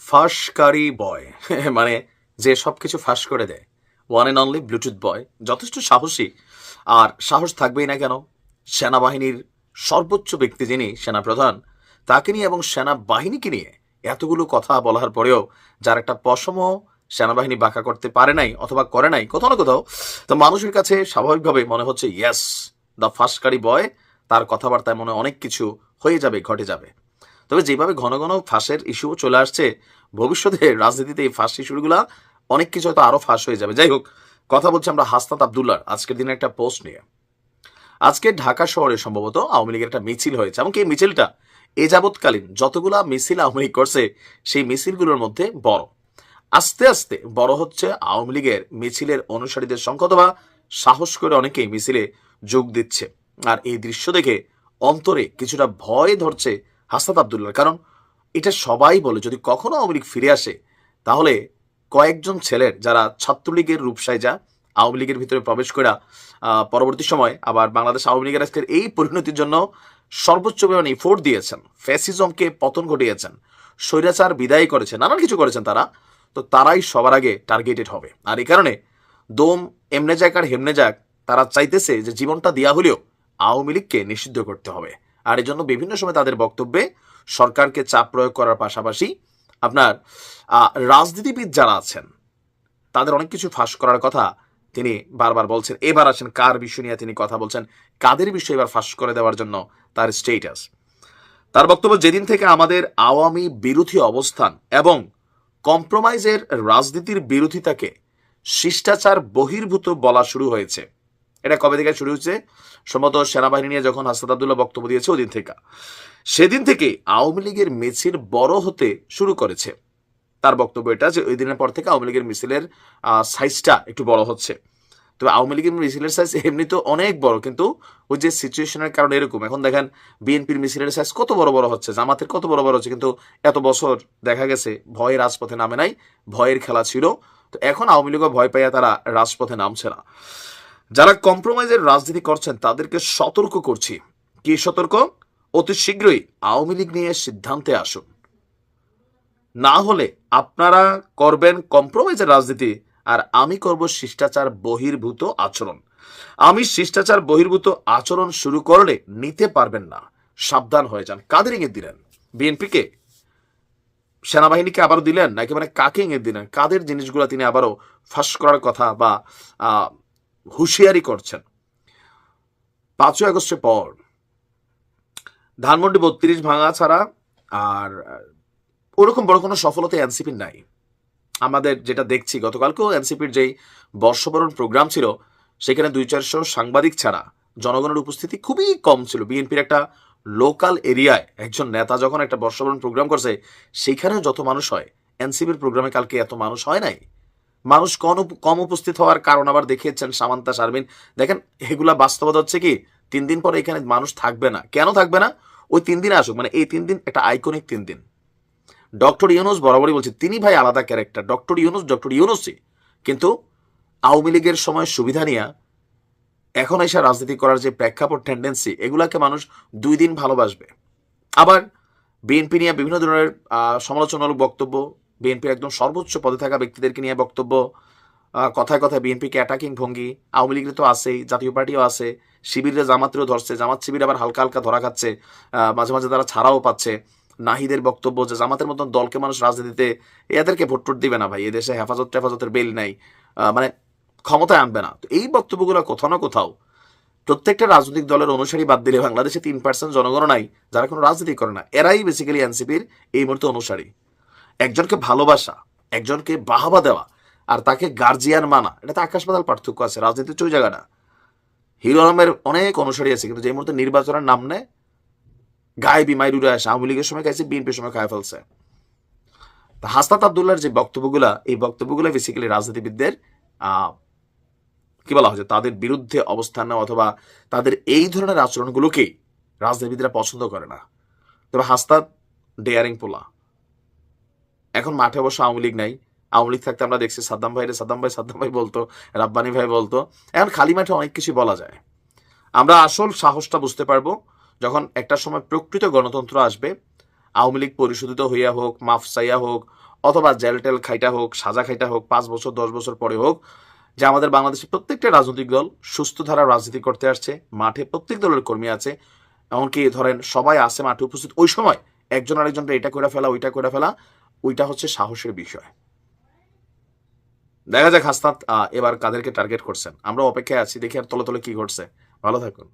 ফাঁসকারী বয় মানে যে সবকিছু ফাঁস করে দেয়, ওয়ান অ্যান্ড অনলি ব্লুটুথ বয় যথেষ্ট সাহসী। আর সাহস থাকবেই না কেন, সেনাবাহিনীর সর্বোচ্চ ব্যক্তি যিনি সেনাপ্রধান, তাকে নিয়ে এবং সেনাবাহিনীকে নিয়ে এতগুলো কথা বলার পরেও যার একটা পশম সেনাবাহিনী বাঁকা করতে পারে নাই অথবা করে নাই কোথাও না কোথাও, তো মানুষের কাছে স্বাভাবিকভাবে মনে হচ্ছে ইয়েস, দ্য ফাঁসকারী বয়, তার কথাবার্তায় মনে অনেক কিছু হয়ে যাবে, ঘটে যাবে। তবে যেভাবে ঘন ঘন ফাঁসের ইস্যু চলে আসছে, ভবিষ্যতে রাজনীতিতে এই ফাঁস ইস্যুগুলা অনেক কিছু হয়তো আরো ফাঁস হয়ে যাবে। যাই হোক, কথা বলছি আমরা হাসনাত আবদুল্লাহর আজকের দিনে একটা পোস্ট নিয়ে। আজকে ঢাকা শহরে সম্ভবত আওয়ামী লীগের একটা মিছিল হয়েছে, এমনকি এই মিছিলটা এ যাবৎকালীন যতগুলা মিছিল আওয়ামী লীগ করছে সেই মিছিলগুলোর মধ্যে বড়। আস্তে আস্তে বড় হচ্ছে আওয়ামী লীগের মিছিলের অনুসারীদের সংখ্যা, অথবা সাহস করে অনেকেই মিছিলে যোগ দিচ্ছে। আর এই দৃশ্য দেখে অন্তরে কিছুটা ভয় ধরছে হাসনাত আবদুল্লাহর। কারণ এটা সবাই বলে যদি কখনো আওয়ামী লীগ ফিরে আসে, তাহলে কয়েকজন ছেলের যারা ছাত্রলীগের রূপসাইজা আওয়ামী লীগের ভিতরে প্রবেশ করা পরবর্তী সময় আবার বাংলাদেশ আওয়ামী লীগের আজকের এই পরিণতির জন্য সর্বোচ্চ পরিমাণ এফোর্ট দিয়েছেন, ফ্যাসিজমকে পতন ঘটিয়েছেন, স্বৈরাচার বিদায় করেছেন, নানান কিছু করেছেন তারা, তো তারাই সবার আগে টার্গেটেড হবে। আর এই কারণে দোম এমনে যাক আর হেমনে যাক, তারা চাইতেছে যে জীবনটা দেওয়া হলেও আওয়ামী লীগকে নিষিদ্ধ করতে হবে। আর এই জন্য বিভিন্ন সময় তাদের বক্তব্যে সরকারকে চাপ প্রয়োগ করার পাশাপাশি আপনার রাজনীতিবিদ যারা আছেন তাদের অনেক কিছু ফাঁস করার কথা তিনি বারবার বলছেন। এবার আসেন কার বিষয় নিয়ে তিনি কথা বলছেন, কাদের বিষয় এবার ফাঁস করে দেওয়ার জন্য তার স্টেটাস। তার বক্তব্য, যেদিন থেকে আমাদের আওয়ামী বিরোধী অবস্থান এবং কম্প্রোমাইজের রাজনীতির বিরোধিতাকে শিষ্টাচার বহির্ভূত বলা শুরু হয়েছে। এটা কবে থেকে শুরু হয়েছে? সম্ভবত সেনাবাহিনী নিয়ে যখন হাসনাত আবদুল্লাহ বক্তব্য দিয়েছে ওদিন থেকে। সেদিন থেকে আওয়ামী লীগের মিছিল বড় হতে শুরু করেছে। তার বক্তব্য এটা যে ওই দিনের পর থেকে আওয়ামী লীগের মিছিলের সাইজটা একটু বড় হচ্ছে। তবে আওয়ামী লীগের মিছিলের সাইজ এমনি তো অনেক বড়, কিন্তু ওই যে সিচুয়েশনের কারণে এরকম। এখন দেখেন বিএনপির মিছিলের সাইজ কত বড় বড় হচ্ছে, জামাতের কত বড় বড় হচ্ছে, কিন্তু এত বছর দেখা গেছে ভয়ে রাজপথে নামে নাই, ভয়ের খেলা ছিল। তো এখন আওয়ামী লীগও ভয় পাইয়া তারা রাজপথে নামছে না। যারা কম্প্রোমাইজের রাজনীতি করছেন তাদেরকে সতর্ক করছি। কি সতর্ক? অতি শীঘ্রই আওয়ামী লীগ নিয়ে সিদ্ধান্তে আসুন, না হলে আপনারা করবেন কম্প্রোমাইজের রাজনীতি আর আমি করব শিষ্টাচার বহির্ভূত আচরণ। আমি শিষ্টাচার বহির্ভূত আচরণ শুরু করলে নিতে পারবেন না, সাবধান হয়ে যান। কাদের ইঙ্গিত দিলেন? বিএনপিকে, সেনাবাহিনীকে আবারও দিলেন, নাকি মানে কাকে ইঙ্গিত দিলেন? কাদের জিনিসগুলো তিনি আবারও ফাঁস করার কথা বা হুঁশিয়ারি করছেন? 5ই আগস্টের পর ধানমন্ডি 32 ভাঙা ছাড়া আর ওরকম বড় কোনো সফলতা এনসিপির নাই। আমাদের যেটা দেখছি, গতকালকেও এনসিপির যেই বর্ষবরণ প্রোগ্রাম ছিল সেখানে 200-400 সাংবাদিক ছাড়া জনগণের উপস্থিতি খুবই কম ছিল। বিএনপির একটা লোকাল এরিয়ায় একজন নেতা যখন একটা বর্ষবরণ প্রোগ্রাম করছে, সেইখানেও যত মানুষ হয়, এনসিপির প্রোগ্রামে কালকে এত মানুষ হয় নাই। মানুষ কম উপস্থিত হওয়ার কারণ আবার দেখিয়েছেন সামান্তা শারমিন। দেখেন, এগুলা বাস্তবতা হচ্ছে কি 3 দিন পরে এখানে মানুষ থাকবে না। কেন থাকবে না? ওই 3 দিন আসুক, মানে এই 3 দিন একটা আইকনিক 3 দিন। ডক্টর ইউনুস বরাবরই বলছে তিনি ভাই আলাদা ক্যারেক্টার, ডক্টর ইউনুসই, কিন্তু আওয়ামী লীগের সময় সুবিধা নিয়ে এখন এসে রাজনীতি করার যে প্রেক্ষাপট, টেন্ডেন্সি, এগুলাকে মানুষ 2 দিন ভালোবাসবে। আবার বিএনপি নিয়ে বিভিন্ন ধরনের সমালোচনামূলক বক্তব্য, বিএনপির একদম সর্বোচ্চ পদে থাকা ব্যক্তিদেরকে নিয়ে বক্তব্য, কথায় কথায় বিএনপিকে অ্যাটাকিং ভঙ্গি। আওয়ামী লীগের তো আছেই, জাতীয় পার্টিও আছে, শিবিরে জামাতেরও ধরছে, জামাত শিবির আবার হালকা হালকা ধরা খাচ্ছে, মাঝে মাঝে তারা ছাড়াও পাচ্ছে। নাহিদের বক্তব্য যে জামাতের মতন দলকে মানুষ রাজনীতিতে এদেরকে ভোট টোট দিবে না ভাই, এদেশে হেফাজতের বেল নাই, মানে ক্ষমতায় আনবে না। তো এই বক্তব্যগুলো কোথাও না কোথাও প্রত্যেকটা রাজনৈতিক দলের অনুসারী বাদ দিলে বাংলাদেশে 3% জনগণ নাই যারা কোনো রাজনীতি করে না, এরাই বেসিক্যালি এনসিপির এই মুহূর্তে অনুসারী। একজনকে ভালোবাসা, একজনকে বাহাবা দেওয়া আর তাকে গার্জিয়ান মানা, এটা তো আকাশ পাতাল পার্থক্য আছে। রাজনীতির ওই জায়গাটা হিরো আলমের অনেক অনুসারী আছে, কিন্তু যে মুহূর্তে নির্বাচনের নাম নেয় গায়ে বিমাই উড়ে আসে। আওয়ামী লীগের সময় খাইছে, বিএনপির সময় খায় ফেলছে। হাসনাত আবদুল্লাহর যে বক্তব্যগুলা, এই বক্তব্যগুলো বেসিক্যালি রাজনীতিবিদদের কি বলা হয়েছে, তাদের বিরুদ্ধে অবস্থান নেওয়া অথবা তাদের এই ধরনের আচরণগুলোকেই রাজনীতিবিদরা পছন্দ করে না। তবে হাসনাত ডেয়ারিং পোলা। এখন মাঠে অবশ্য আওয়ামী লীগ নাই। আওয়ামী লীগ থাকতে আমরা দেখছি সাদ্দাম ভাই বলতো, রাব্বানি ভাই বলতো। এখন খালি মাঠে অনেক কিছু বলা যায়। আমরা আসল সাহসটা বুঝতে পারবো যখন একটা সময় প্রকৃত গণতন্ত্র আসবে। আওয়ামী লীগ পরিশোধিত হইয়া হোক, মাফ চাইয়া হোক, অথবা জেল টেল খাইটা হোক, সাজা খাইটা হোক, 5 বছর 10 বছর পরে হোক, যে আমাদের বাংলাদেশের প্রত্যেকটা রাজনৈতিক দল সুস্থ ধারার রাজনীতি করতে আসছে, মাঠে প্রত্যেক দলের কর্মী আছে, এমনকি ধরেন সবাই আছে মাঠে উপস্থিত, ওই সময় একজন আরেকজনটা এটা করে ফেলা, ওইটা করে ফেলা, ওইটা হচ্ছে সাহসের বিষয়। দেখা যাক হাসনাত এবার কাদেরকে টার্গেট করছেন। আমরা অপেক্ষায় আছি, দেখি আর তলে তলে কি ঘটছে। ভালো থাকুন।